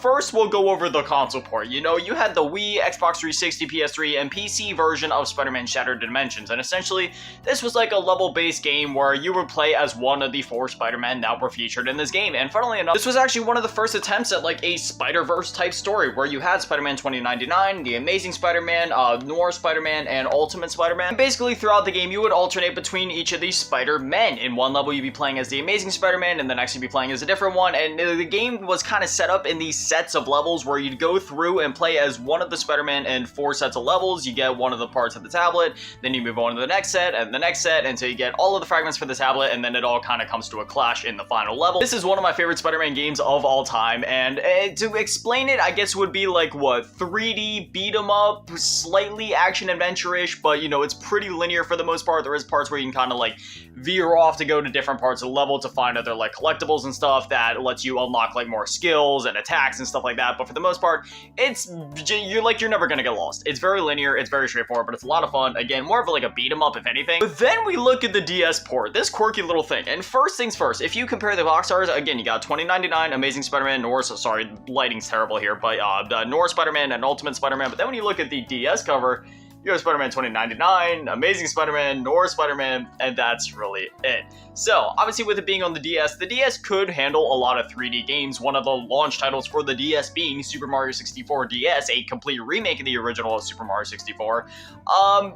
First, we'll go over the console port. You know, you had the Wii, Xbox 360, PS3, and PC version of Spider-Man Shattered Dimensions, and essentially, this was like a level-based game where you would play as one of the 4 Spider-Men that were featured in this game, and funnily enough, this was actually one of the first attempts at like a Spider-Verse type story, where you had Spider-Man 2099, The Amazing Spider-Man, Noir Spider-Man, and Ultimate Spider-Man. And basically, throughout the game, you would alternate between each of these Spider-Men. In one level, you'd be playing as The Amazing Spider-Man, and the next you'd be playing as a different one, and the game was kind of set up in these sets of levels where you'd go through and play as one of the Spider-Man in 4 sets of levels. You get one of the parts of the tablet, then you move on to the next set and the next set until you get all of the fragments for the tablet, and then it all kind of comes to a clash in the final level. This is one of my favorite Spider-Man games of all time, and to explain it, I guess would be like, what, 3D beat 'em up, slightly action adventure-ish, but you know, it's pretty linear for the most part. There is parts where you can kind of like veer off to go to different parts of the level to find other like collectibles and stuff that lets you unlock like more skills and attacks and stuff like that, but for the most part, you're never gonna get lost. It's very linear, it's very straightforward, but it's a lot of fun. Again, more of like a beat 'em up if anything. But then we look at the DS port, this quirky little thing, and first things first, if you compare the box arts, again, you got 2099, Amazing Spider-Man, sorry, lighting's terrible here, but the Noir Spider-Man and Ultimate Spider-Man, but then when you look at the DS cover, you have Spider-Man 2099, Amazing Spider-Man, Noir Spider-Man, and that's really it. So, obviously with it being on the DS could handle a lot of 3D games, one of the launch titles for the DS being Super Mario 64 DS, a complete remake of the original Super Mario 64.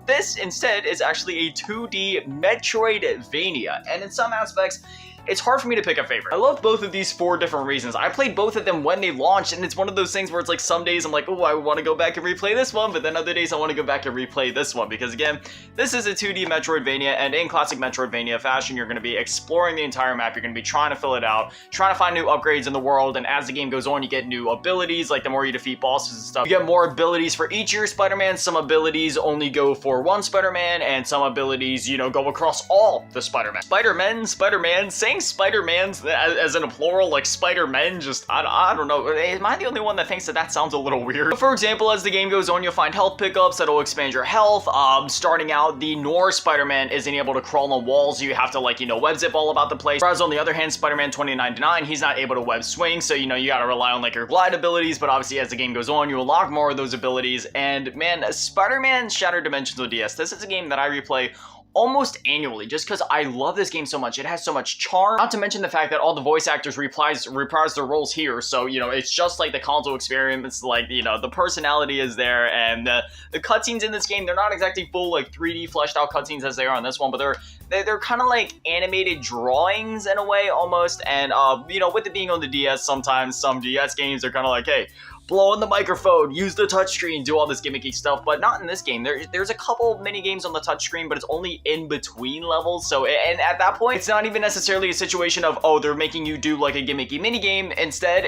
This instead is actually a 2D Metroidvania, and in some aspects, it's hard for me to pick a favorite. I love both of these for different reasons. I played both of them when they launched, and it's one of those things where it's like some days I'm like, oh, I want to go back and replay this one, but then other days I want to go back and replay this one, because again, this is a 2D Metroidvania, and in classic Metroidvania fashion, you're going to be exploring the entire map, you're going to be trying to fill it out, trying to find new upgrades in the world, and as the game goes on, you get new abilities, like the more you defeat bosses and stuff, you get more abilities for each of your Spider-Man. Some abilities only go for one Spider-Man, and some abilities, you know, go across all the Spider-Man. Spider-Man, saying Spider-Mans as in a plural, like Spider-Men, just, I don't know, am I the only one that thinks that sounds a little weird? But for example, as the game goes on, you'll find health pickups that'll expand your health. Starting out, the Noir Spider-Man isn't able to crawl on walls, you have to, like, you know, web zip all about the place. Whereas on the other hand, Spider-Man 2099, he's not able to web swing, so, you know, you gotta rely on, like, your glide abilities, but obviously as the game goes on, you unlock more of those abilities, and man, Spider-Man Shattered Dimensions on DS, this is a game that I replay almost annually, just because I love this game so much. It has so much charm, not to mention the fact that all the voice actors reprise their roles here, so, you know, it's just like the console experience. It's like, you know, the personality is there, and the cutscenes in this game, they're not exactly full, like, 3D fleshed out cutscenes as they are on this one, but they're kind of like animated drawings in a way, almost, and, you know, with it being on the DS, sometimes some DS games are kind of like, hey, blow on the microphone, use the touchscreen, do all this gimmicky stuff, but not in this game. There's a couple mini games on the touchscreen, but it's only in between levels, so, and at that point, it's not even necessarily a situation of, oh, they're making you do like a gimmicky mini game. Instead,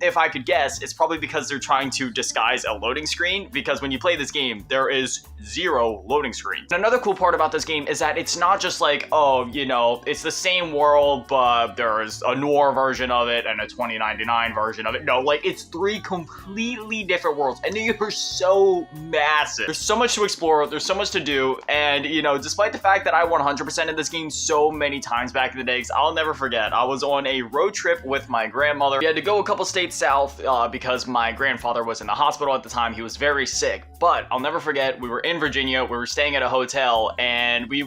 if I could guess, it's probably because they're trying to disguise a loading screen, because when you play this game, there is 0 loading screen. And another cool part about this game is that it's not just like, oh, you know, it's the same world, but there's a Noir version of it and a 2099 version of it. No, like, it's 3 completely different worlds, and they are so massive. There's so much to explore, there's so much to do, and, you know, despite the fact that I 100% in this game so many times back in the day, I'll never forget, I was on a road trip with my grandmother. We had to go a couple states south because my grandfather was in the hospital at the time. He was very sick, but I'll never forget, we were in Virginia, we were staying at a hotel, and we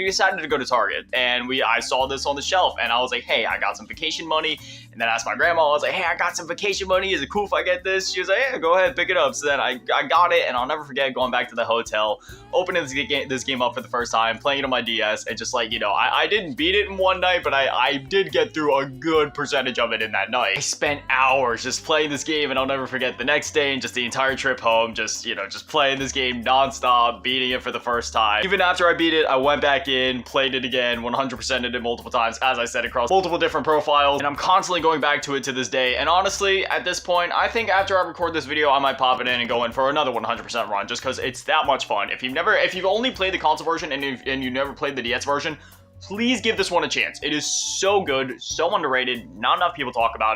decided to go to Target, and I saw this on the shelf, and I was like, hey, I got some vacation money, and then I asked my grandma, I was like, hey, I got some vacation money, is it cool if I get this? She was like, yeah, go ahead, pick it up. So then I got it, and I'll never forget going back to the hotel, opening this game up for the first time, playing it on my DS, and just like, you know, I didn't beat it in one night, but I did get through a good percentage of it in that night. I spent hours just playing this game, and I'll never forget the next day and just the entire trip home, just, you know, just playing this game nonstop, beating it for the first time. Even after I beat it, I went back in, played it again, 100%ed it multiple times, as I said, across multiple different profiles, and I'm constantly going back to it to this day. And honestly, at this point, I think after I record this video, I might pop it in and go in for another 100% run, just because it's that much fun. If you've only played the console version and you never played the DS version, please give this one a chance. It is so good, so underrated, not enough people talk about it.